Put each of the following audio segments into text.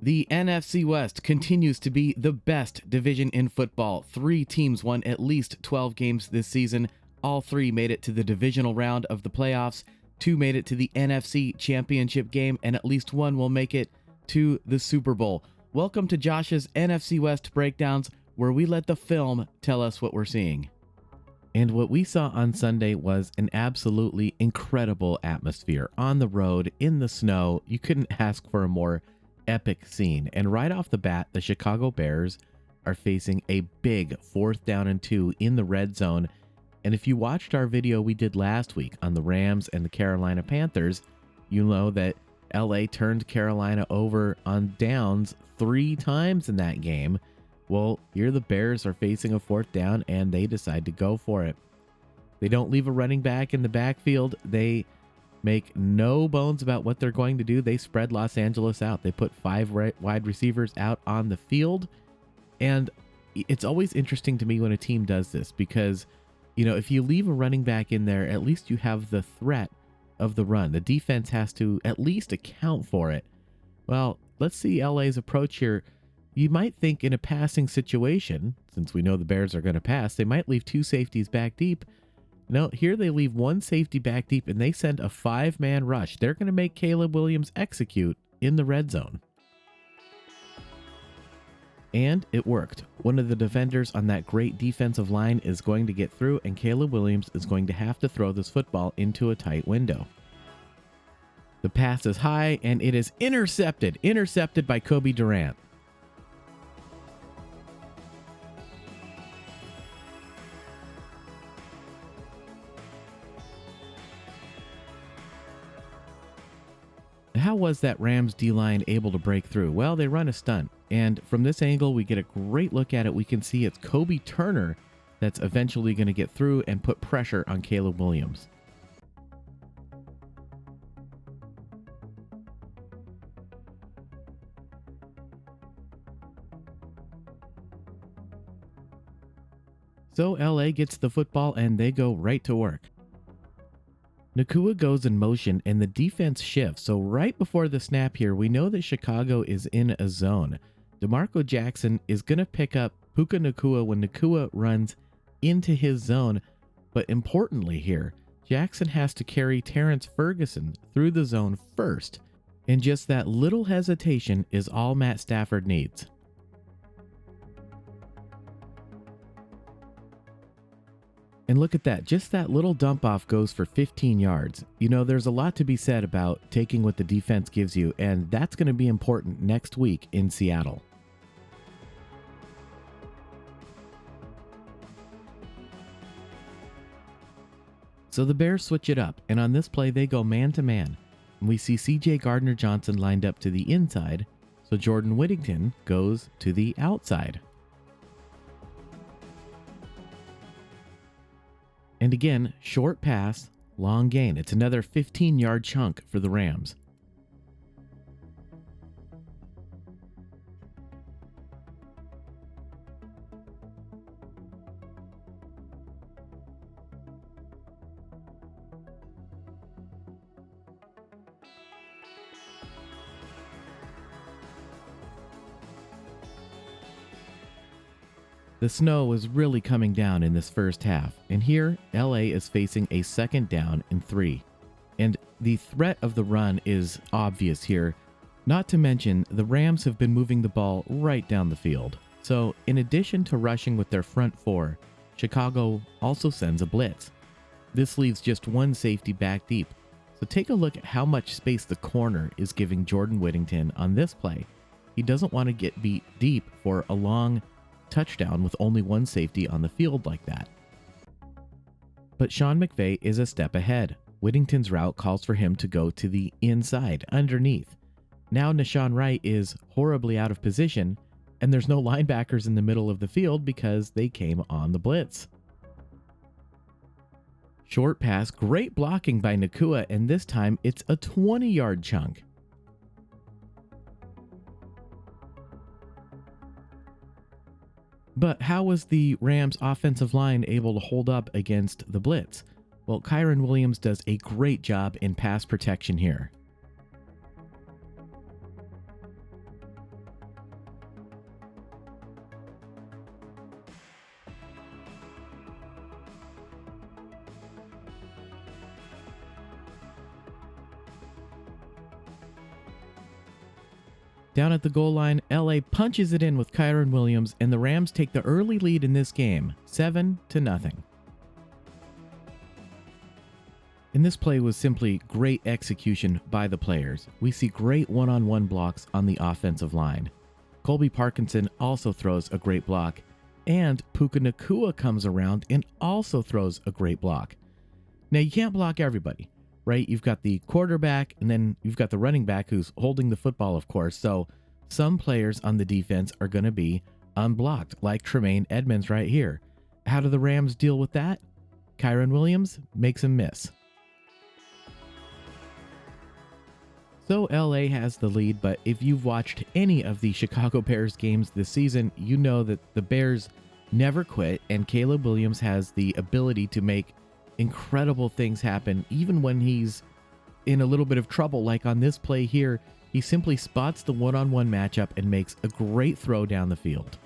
The NFC West continues to be the best division in football. 3 teams won at least 12 games this season. All 3 made it to the divisional round of the playoffs. 2 made it to the NFC Championship game, and at least 1 will make it to the Super Bowl. Welcome to Josh's NFC West breakdowns, where we let the film tell us what we're seeing. And what we saw on Sunday was an absolutely incredible atmosphere. On the road, in the snow, you couldn't ask for a more epic scene. And right off the bat, the Chicago Bears are facing a big 4th down and 2 in the red zone. And if you watched our video we did last week on the Rams and the Carolina Panthers, you know that LA turned Carolina over on downs 3 times in that game. Well, here the Bears are facing a 4th down and they decide to go for it. They don't leave a running back in the backfield. They make no bones about what they're going to do. They spread Los Angeles out. They put 5 wide receivers out on the field. And it's always interesting to me when a team does this because, you know, if you leave a running back in there, at least you have the threat of the run. The defense has to at least account for it. Well, let's see LA's approach here. You might think in a passing situation, since we know the Bears are going to pass, they might leave 2 safeties back deep. No, here they leave 1 safety back deep and they send a 5-man rush. They're going to make Caleb Williams execute in the red zone. And it worked. One of the defenders on that great defensive line is going to get through, and Caleb Williams is going to have to throw this football into a tight window. The pass is high and it is intercepted by Kobe Durant. How was that Rams D-line able to break through? Well, they run a stunt, and from this angle, we get a great look at it. We can see it's Kobe Turner that's eventually going to get through and put pressure on Caleb Williams. So LA gets the football and they go right to work. Nacua goes in motion and the defense shifts. So right before the snap here, we know that Chicago is in a zone. DeMarco Jackson is going to pick up Puka Nacua when Nacua runs into his zone. But importantly here, Jackson has to carry Terrence Ferguson through the zone first. And just that little hesitation is all Matt Stafford needs. And look at that, just that little dump off goes for 15 yards. You know, there's a lot to be said about taking what the defense gives you, and that's going to be important next week in Seattle. So the Bears switch it up, and on this play they go man-to-man. And we see CJ Gardner-Johnson lined up to the inside, so Jordan Whittington goes to the outside. And again, short pass, long gain. It's another 15-yard chunk for the Rams. The snow was really coming down in this first half, and here LA is facing a 2nd down and 3. And the threat of the run is obvious here. Not to mention, the Rams have been moving the ball right down the field. So in addition to rushing with their front 4, Chicago also sends a blitz. This leaves just 1 safety back deep. So take a look at how much space the corner is giving Jordan Whittington on this play. He doesn't want to get beat deep for a long touchdown with only 1 safety on the field like that. But Sean McVay is a step ahead. Whittington's route calls for him to go to the inside, underneath. Now Nashawn Wright is horribly out of position, and there's no linebackers in the middle of the field because they came on the blitz. Short pass, great blocking by Nacua, and this time it's a 20-yard chunk. But how was the Rams' offensive line able to hold up against the blitz? Well, Kyren Williams does a great job in pass protection here. Down at the goal line, LA punches it in with Kyron Williams, and the Rams take the early lead in this game, 7-0. And this play was simply great execution by the players. We see great one-on-one blocks on the offensive line. Colby Parkinson also throws a great block, and Puka Nacua comes around and also throws a great block. Now, you can't block everybody, right? You've got the quarterback, and then you've got the running back who's holding the football, of course. So some players on the defense are going to be unblocked, like Tremaine Edmonds right here. How do the Rams deal with that? Kyron Williams makes him miss. So LA has the lead, but if you've watched any of the Chicago Bears games this season, you know that the Bears never quit, and Caleb Williams has the ability to make incredible things happen even when he's in a little bit of trouble. Like on this play here, he simply spots the one-on-one matchup and makes a great throw down the field.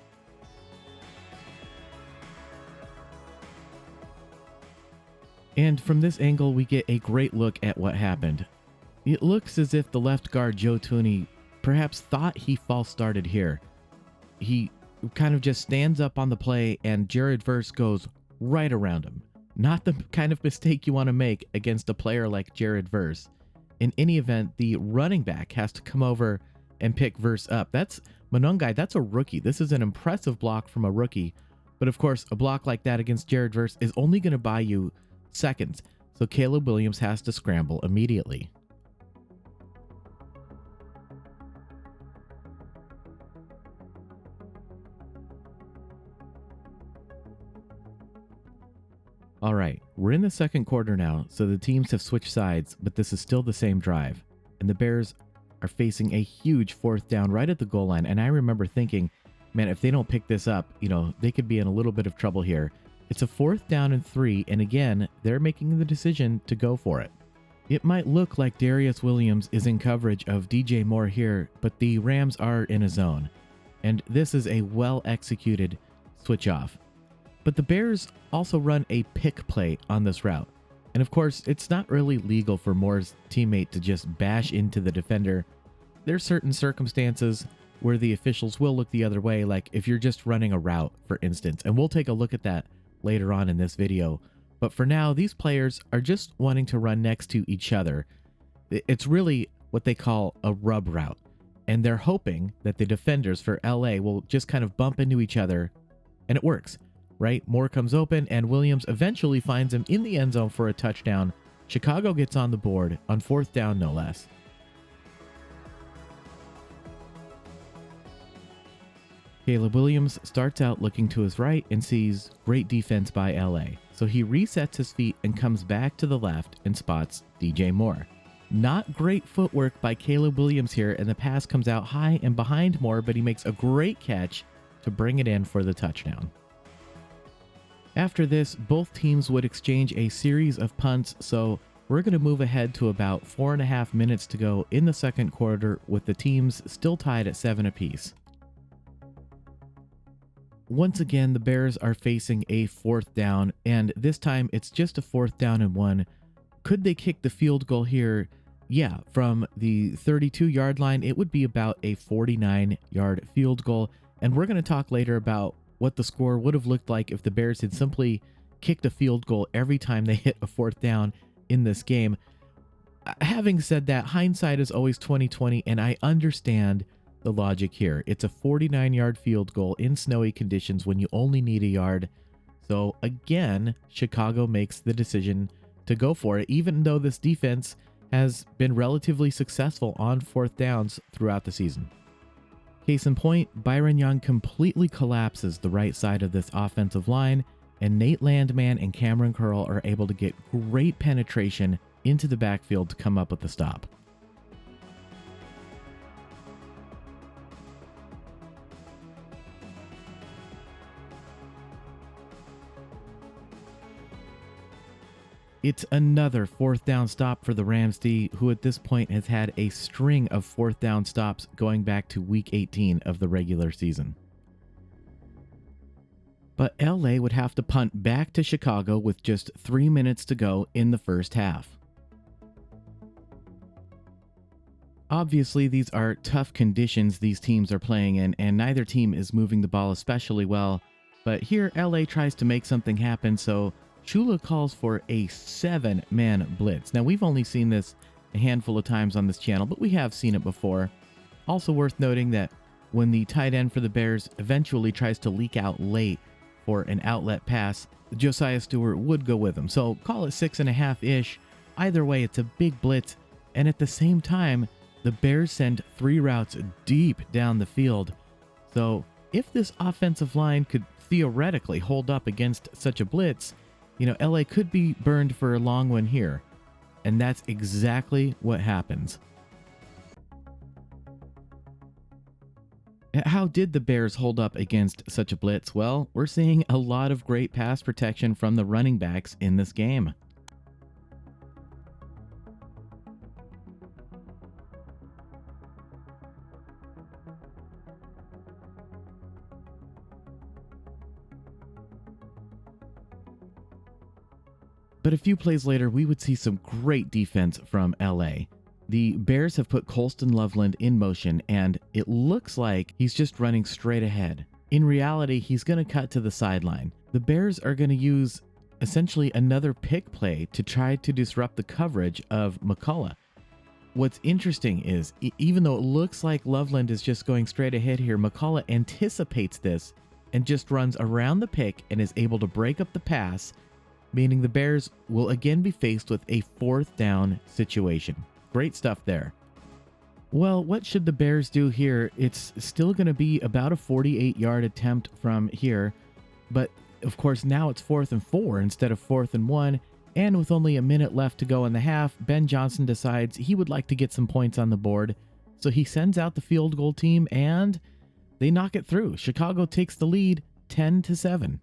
And from this angle, we get a great look at what happened. It looks as if the left guard, Joe Thuney, perhaps thought he false started here. He kind of just stands up on the play, and Jared Verse goes right around him. Not the kind of mistake you want to make against a player like Jared Verse. In any event, the running back has to come over and pick Verse up. That's Monongai. That's a rookie. This is an impressive block from a rookie. But of course, a block like that against Jared Verse is only going to buy you seconds. So Caleb Williams has to scramble immediately. All right, we're in the second quarter now, so the teams have switched sides, but this is still the same drive. And the Bears are facing a huge fourth down right at the goal line. And I remember thinking, man, if they don't pick this up, they could be in a little bit of trouble here. It's a 4th down and 3, and again, they're making the decision to go for it. It might look like Darius Williams is in coverage of DJ Moore here, but the Rams are in a zone. And this is a well-executed switch off. But the Bears also run a pick play on this route. And of course, it's not really legal for Moore's teammate to just bash into the defender. There's certain circumstances where the officials will look the other way, like if you're just running a route, for instance. And we'll take a look at that later on in this video. But for now, these players are just wanting to run next to each other. It's really what they call a rub route. And they're hoping that the defenders for LA will just kind of bump into each other, and it works. Right? Moore comes open, and Williams eventually finds him in the end zone for a touchdown. Chicago gets on the board on 4th down, no less. Caleb Williams starts out looking to his right and sees great defense by LA. So he resets his feet and comes back to the left and spots DJ Moore. Not great footwork by Caleb Williams here, and the pass comes out high and behind Moore, but he makes a great catch to bring it in for the touchdown. After this, both teams would exchange a series of punts, so we're going to move ahead to about 4.5 minutes to go in the second quarter, with the teams still tied at 7 apiece. Once again, the Bears are facing a 4th down, and this time it's just a 4th down and 1. Could they kick the field goal here? Yeah, from the 32-yard line, it would be about a 49-yard field goal, and we're going to talk later about what the score would have looked like if the Bears had simply kicked a field goal every time they hit a 4th down in this game. Having said that, hindsight is always 20/20, and I understand the logic here. It's a 49-yard field goal in snowy conditions when you only need a yard. So again, Chicago makes the decision to go for it, even though this defense has been relatively successful on 4th downs throughout the season. Case in point, Byron Young completely collapses the right side of this offensive line, and Nate Landman and Cameron Curl are able to get great penetration into the backfield to come up with the stop. It's another 4th down stop for the Rams D, who at this point has had a string of 4th down stops going back to week 18 of the regular season. But LA would have to punt back to Chicago with just 3 minutes to go in the first half. Obviously, these are tough conditions these teams are playing in, and neither team is moving the ball especially well. But here, LA tries to make something happen, so Shula calls for a 7-man blitz. Now, we've only seen this a handful of times on this channel, but we have seen it before. Also worth noting that when the tight end for the Bears eventually tries to leak out late for an outlet pass, Josiah Stewart would go with him. So call it 6.5-ish. Either way, it's a big blitz. And at the same time, the Bears send 3 routes deep down the field. So if this offensive line could theoretically hold up against such a blitz, LA could be burned for a long one here. And that's exactly what happens. How did the Bears hold up against such a blitz? Well, we're seeing a lot of great pass protection from the running backs in this game. But a few plays later, we would see some great defense from LA. The Bears have put Colston Loveland in motion, and it looks like he's just running straight ahead. In reality, he's going to cut to the sideline. The Bears are going to use essentially another pick play to try to disrupt the coverage of McCullough. What's interesting is, even though it looks like Loveland is just going straight ahead here, McCullough anticipates this and just runs around the pick and is able to break up the pass, meaning the Bears will again be faced with a 4th down situation. Great stuff there. Well, what should the Bears do here? It's still going to be about a 48-yard attempt from here, but of course now it's 4th and 4 instead of 4th and 1, and with only a minute left to go in the half, Ben Johnson decides he would like to get some points on the board, so he sends out the field goal team, and they knock it through. Chicago takes the lead 10-7.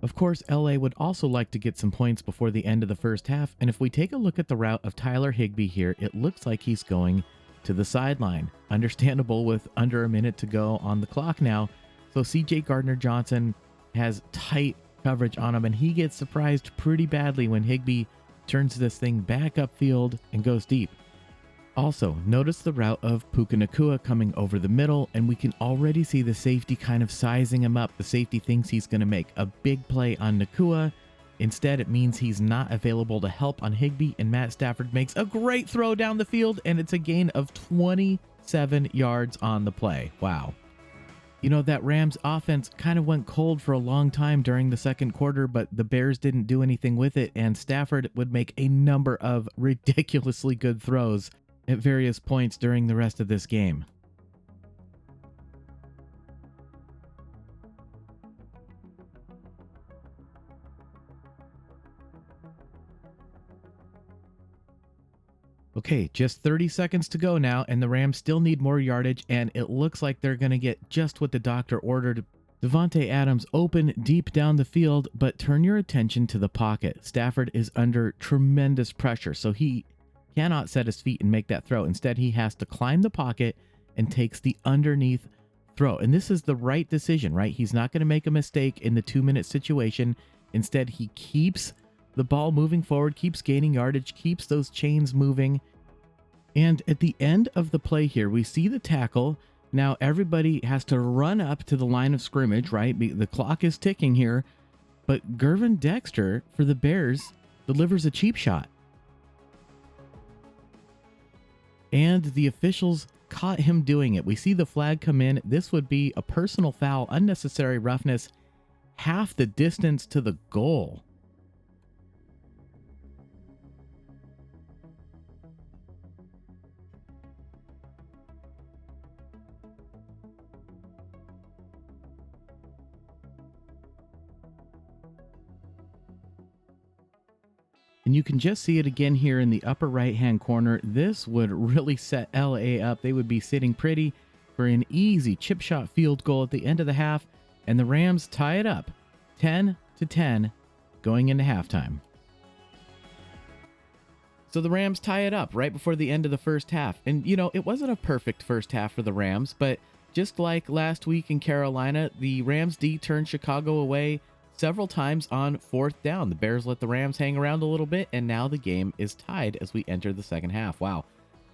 Of course, LA would also like to get some points before the end of the first half, and if we take a look at the route of Tyler Higbee here, it looks like he's going to the sideline. Understandable with under a minute to go on the clock now. So CJ Gardner-Johnson has tight coverage on him, and he gets surprised pretty badly when Higbee turns this thing back upfield and goes deep. Also, notice the route of Puka Nacua coming over the middle, and we can already see the safety kind of sizing him up. The safety thinks he's going to make a big play on Nacua. Instead, it means he's not available to help on Higbee, and Matt Stafford makes a great throw down the field, and it's a gain of 27 yards on the play. Wow. That Rams offense kind of went cold for a long time during the second quarter, but the Bears didn't do anything with it, and Stafford would make a number of ridiculously good throws at various points during the rest of this game. Okay, just 30 seconds to go now, and the Rams still need more yardage, and it looks like they're going to get just what the doctor ordered. Devontae Adams open deep down the field, but turn your attention to the pocket. Stafford is under tremendous pressure, so he cannot set his feet and make that throw. Instead, he has to climb the pocket and takes the underneath throw. And this is the right decision, right? He's not going to make a mistake in the 2-minute situation. Instead, he keeps the ball moving forward, keeps gaining yardage, keeps those chains moving. And at the end of the play here, we see the tackle. Now everybody has to run up to the line of scrimmage, right? The clock is ticking here. But Gervin Dexter for the Bears delivers a cheap shot. And the officials caught him doing it. We see the flag come in. This would be a personal foul, unnecessary roughness, half the distance to the goal. And you can just see it again here in the upper right-hand corner. This would really set LA up. They would be sitting pretty for an easy chip shot field goal at the end of the half, and the Rams tie it up 10-10 going into halftime. So the Rams tie it up right before the end of the first half. And, it wasn't a perfect first half for the Rams, but just like last week in Carolina, the Rams D turned Chicago away. several times on 4th down. The Bears let the Rams hang around a little bit, and now the game is tied as we enter the second half. Wow.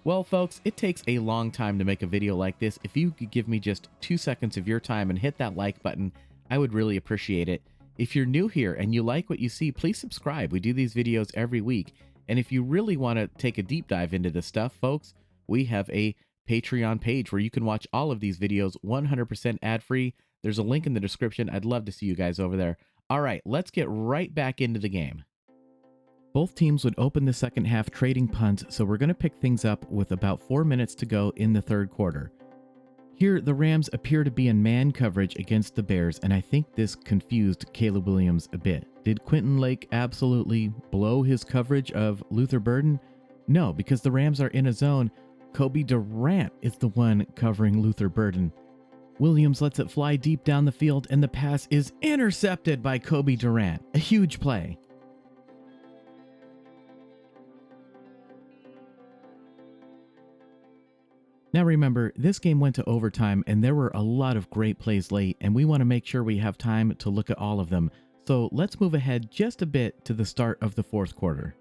Well, folks, it takes a long time to make a video like this. If you could give me just 2 seconds of your time and hit that like button, I would really appreciate it. If you're new here and you like what you see, please subscribe. We do these videos every week. And if you really want to take a deep dive into this stuff, folks, we have a Patreon page where you can watch all of these videos 100% ad-free. There's a link in the description. I'd love to see you guys over there. All right, let's get right back into the game. Both teams would open the second half trading punts, so we're going to pick things up with about 4 minutes to go in the third quarter. Here, the Rams appear to be in man coverage against the Bears, and I think this confused Caleb Williams a bit. Did Quentin Lake absolutely blow his coverage of Luther Burden? No, because the Rams are in a zone. Kobe Durant is the one covering Luther Burden. Williams lets it fly deep down the field, and the pass is intercepted by Kobe Durant. A huge play. Now remember, this game went to overtime and there were a lot of great plays late, and we want to make sure we have time to look at all of them. So let's move ahead just a bit to the start of the fourth quarter.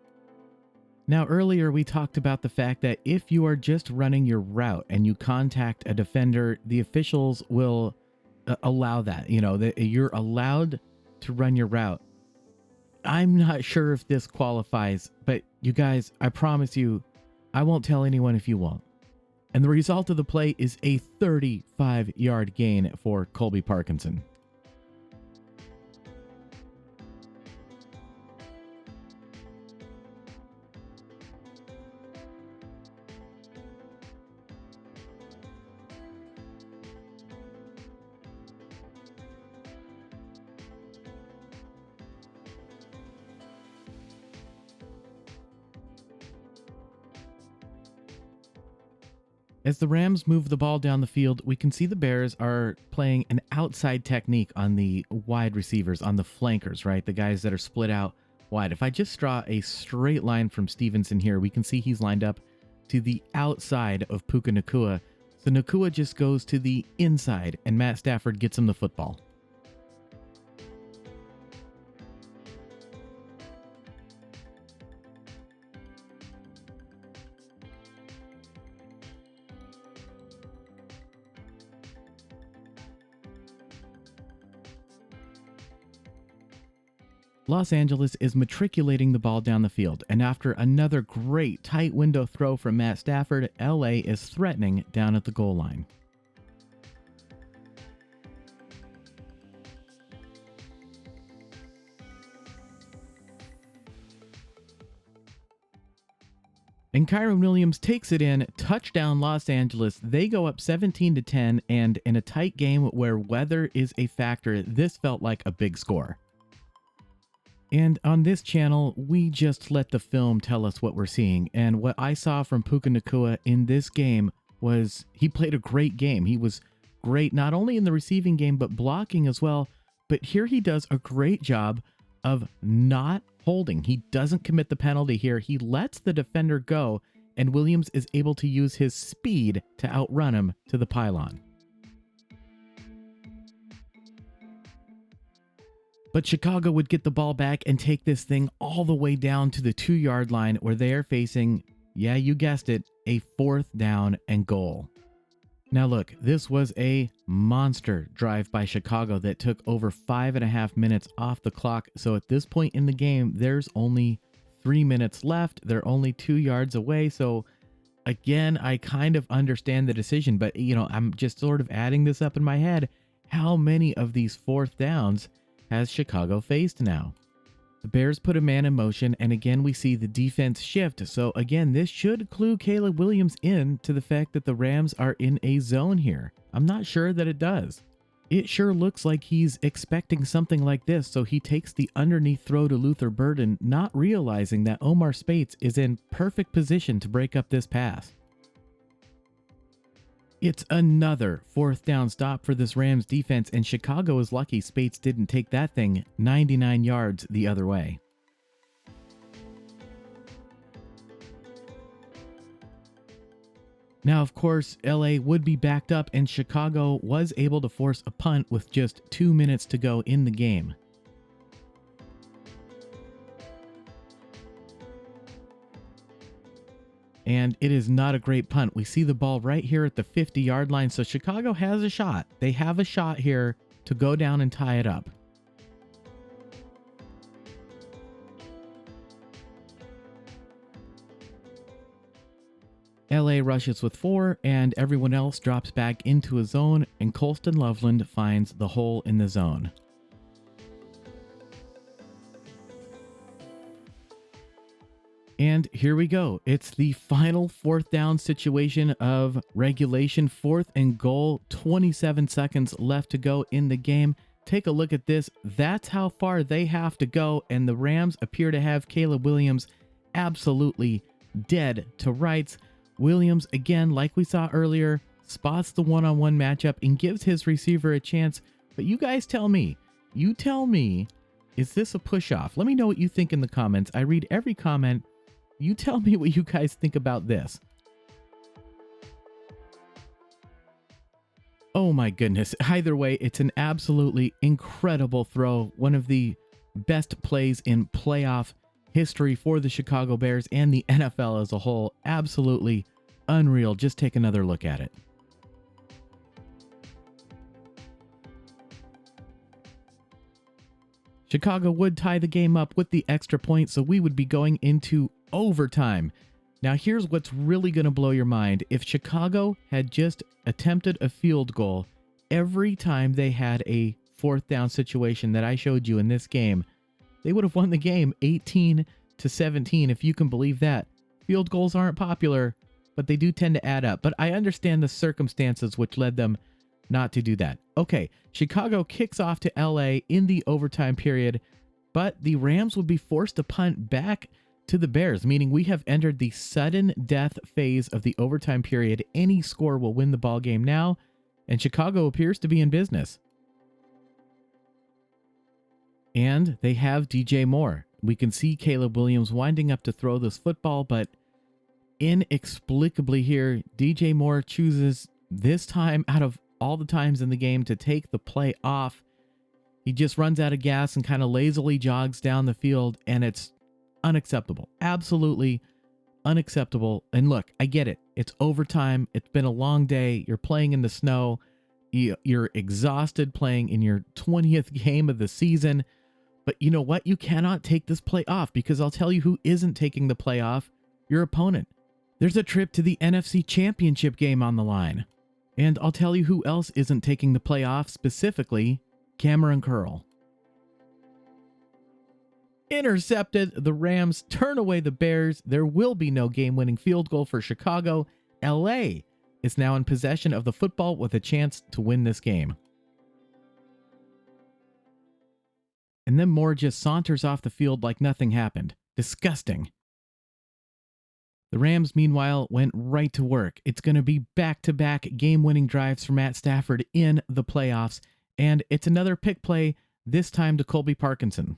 Now earlier we talked about the fact that if you are just running your route and you contact a defender, the officials will allow that. You know, that you're allowed to run your route. I'm not sure if this qualifies, but you guys, I promise you, I won't tell anyone if you won't. And the result of the play is a 35-yard gain for Colby Parkinson. As the Rams move the ball down the field, we can see the Bears are playing an outside technique on the wide receivers, on the flankers, right? The guys that are split out wide. If I just draw a straight line from Stevenson here, we can see he's lined up to the outside of Puka Nacua. So Nacua just goes to the inside, and Matt Stafford gets him the football. Los Angeles is matriculating the ball down the field, and after another great tight window throw from Matt Stafford, LA is threatening down at the goal line. And Kyron Williams takes it in, touchdown Los Angeles. They go up 17-10, and in a tight game where weather is a factor, this felt like a big score. And on this channel, we just let the film tell us what we're seeing. And what I saw from Puka Nacua in this game was he played a great game. He was great not only in the receiving game, but blocking as well. But here he does a great job of not holding. He doesn't commit the penalty here. He lets the defender go, and Williams is able to use his speed to outrun him to the pylon. But Chicago would get the ball back and take this thing all the way down to the 2-yard line where they are facing, yeah, you guessed it, a 4th down and goal. Now look, this was a monster drive by Chicago that took over 5.5 minutes off the clock. So at this point in the game, there's only 3 minutes left. They're only 2 yards away. So again, I kind of understand the decision, but you know, I'm just sort of adding this up in my head. How many of these 4th downs has Chicago faced now? The Bears put a man in motion, and again we see the defense shift. So again, this should clue Caleb Williams in to the fact that the Rams are in a zone here. I'm not sure that it does. It sure looks like he's expecting something like this, so he takes the underneath throw to Luther Burden, not realizing that Omar Speights is in perfect position to break up this pass. It's another 4th down stop for this Rams defense, and Chicago is lucky Speights didn't take that thing 99 yards the other way. Now, of course, LA would be backed up, and Chicago was able to force a punt with just 2 minutes to go in the game. And it is not a great punt. We see the ball right here at the 50-yard line. So Chicago has a shot. They have a shot here to go down and tie it up. LA rushes with 4, and everyone else drops back into a zone, and Colston Loveland finds the hole in the zone. And here we go. It's the final 4th down situation of regulation. 4th and goal, 27 seconds left to go in the game. Take a look at this. That's how far they have to go, and the Rams appear to have Caleb Williams absolutely dead to rights. Williams, again, like we saw earlier, spots the one-on-one matchup and gives his receiver a chance. But you guys tell me, is this a push-off? Let me know what you think in the comments. I read every comment. You tell me what you guys think about this. Oh my goodness. Either way, it's an absolutely incredible throw. One of the best plays in playoff history for the Chicago Bears and the NFL as a whole. Absolutely unreal. Just take another look at it. Chicago would tie the game up with the extra point, so we would be going into overtime. Now here's what's really going to blow your mind. If Chicago had just attempted a field goal every time they had a 4th down situation that I showed you in this game, they would have won the game 18-17, if you can believe that. Field goals aren't popular, but they do tend to add up. But I understand the circumstances which led them not to do that. Okay, Chicago kicks off to LA in the overtime period, but the Rams would be forced to punt back to the Bears, meaning we have entered the sudden death phase of the overtime period. Any score will win the ball game now, and Chicago appears to be in business. And they have DJ Moore. We can see Caleb Williams winding up to throw this football, but inexplicably here, DJ Moore chooses this time out of all the times in the game to take the play off. He just runs out of gas and kind of lazily jogs down the field, and it's unacceptable. Absolutely unacceptable. And look, I get it. It's overtime. It's been a long day. You're playing in the snow. You're exhausted playing in your 20th game of the season. But you know what? You cannot take this play off, because I'll tell you who isn't taking the play off: your opponent. There's a trip to the NFC Championship game on the line. And I'll tell you who else isn't taking the play off, specifically Cameron Curl. Intercepted. The Rams turn away the Bears. There will be no game-winning field goal for Chicago. LA is now in possession of the football with a chance to win this game. And then Moore just saunters off the field like nothing happened. Disgusting. The Rams, meanwhile, went right to work. It's going to be back-to-back game-winning drives for Matt Stafford in the playoffs. And it's another pick play, this time to Colby Parkinson.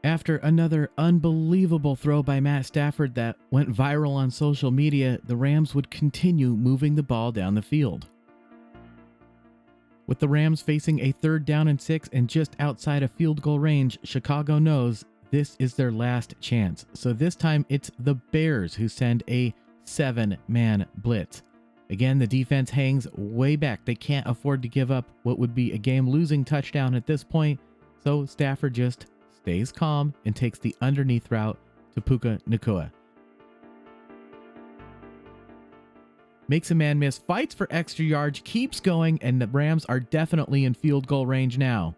After another unbelievable throw by Matt Stafford that went viral on social media, the Rams would continue moving the ball down the field. With the Rams facing a 3rd down and 6 and just outside of field goal range, Chicago knows this is their last chance. So this time it's the Bears who send a 7-man blitz. Again, the defense hangs way back. They can't afford to give up what would be a game-losing touchdown at this point, so Stafford just stays calm and takes the underneath route to Puka Nacua. Makes a man miss, fights for extra yards, keeps going, and the Rams are definitely in field goal range now.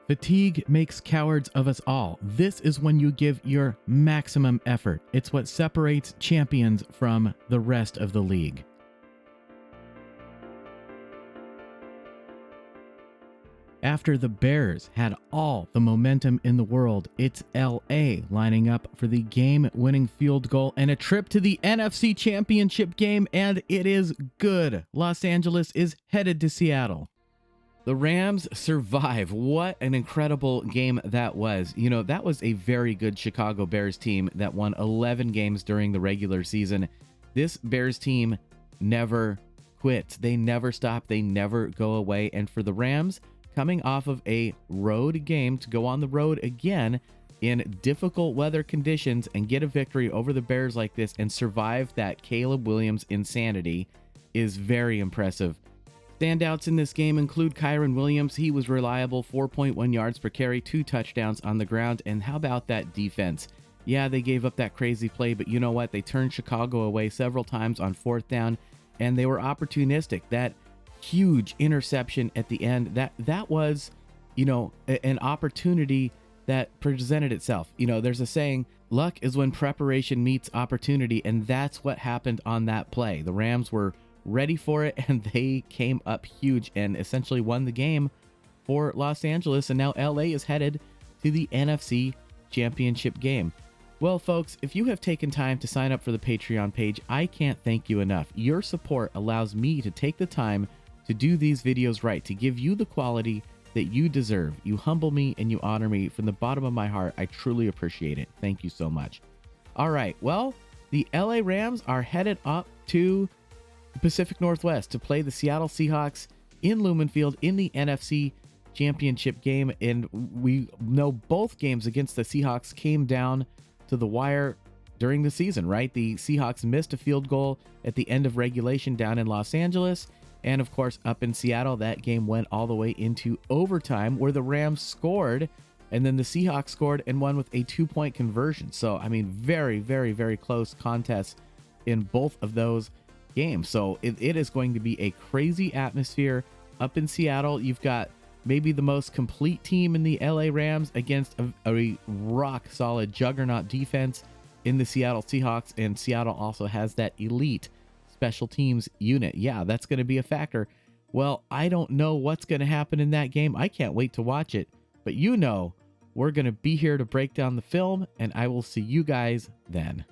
Fatigue makes cowards of us all. This is when you give your maximum effort. It's what separates champions from the rest of the league. After the Bears had all the momentum in the world, it's LA lining up for the game-winning field goal and a trip to the NFC Championship game, and it is good. Los Angeles is headed to Seattle. The Rams survive. What an incredible game that was. You know, that was a very good Chicago Bears team that won 11 games during the regular season. This Bears team never quits. They never stop. They never go away. And for the Rams, coming off of a road game to go on the road again in difficult weather conditions and get a victory over the Bears like this and survive that Caleb Williams insanity is very impressive. Standouts in this game include Kyron Williams. He was reliable, 4.1 yards per carry, 2 touchdowns on the ground. And how about that defense? Yeah, they gave up that crazy play, but you know what? They turned Chicago away several times on 4th down, and they were opportunistic. That huge interception at the end, that was, you know, an opportunity that presented itself. You know, there's a saying, luck is when preparation meets opportunity, and that's what happened on that play. The Rams were ready for it, and they came up huge and essentially won the game for Los Angeles, and now LA is headed to the NFC Championship game. Well, folks, if you have taken time to sign up for the Patreon page, I can't thank you enough. Your support allows me to take the time to do these videos right, to give you the quality that you deserve. You humble me and you honor me from the bottom of my heart. I truly appreciate it. Thank you so much. All right, well, the LA Rams are headed up to Pacific Northwest to play the Seattle Seahawks in Lumen Field in the NFC Championship game. And we know both games against the Seahawks came down to the wire during the season, right? The Seahawks missed a field goal at the end of regulation down in Los Angeles. And of course, up in Seattle, that game went all the way into overtime where the Rams scored, and then the Seahawks scored and won with a 2-point conversion. So, I mean, very, very, very close contests in both of those games. So it is going to be a crazy atmosphere up in Seattle. You've got maybe the most complete team in the LA Rams against a rock solid juggernaut defense in the Seattle Seahawks, and Seattle also has that elite special teams unit. Yeah, that's going to be a factor. Well, I don't know what's going to happen in that game. I can't wait to watch it, but you know, we're going to be here to break down the film, and I will see you guys then.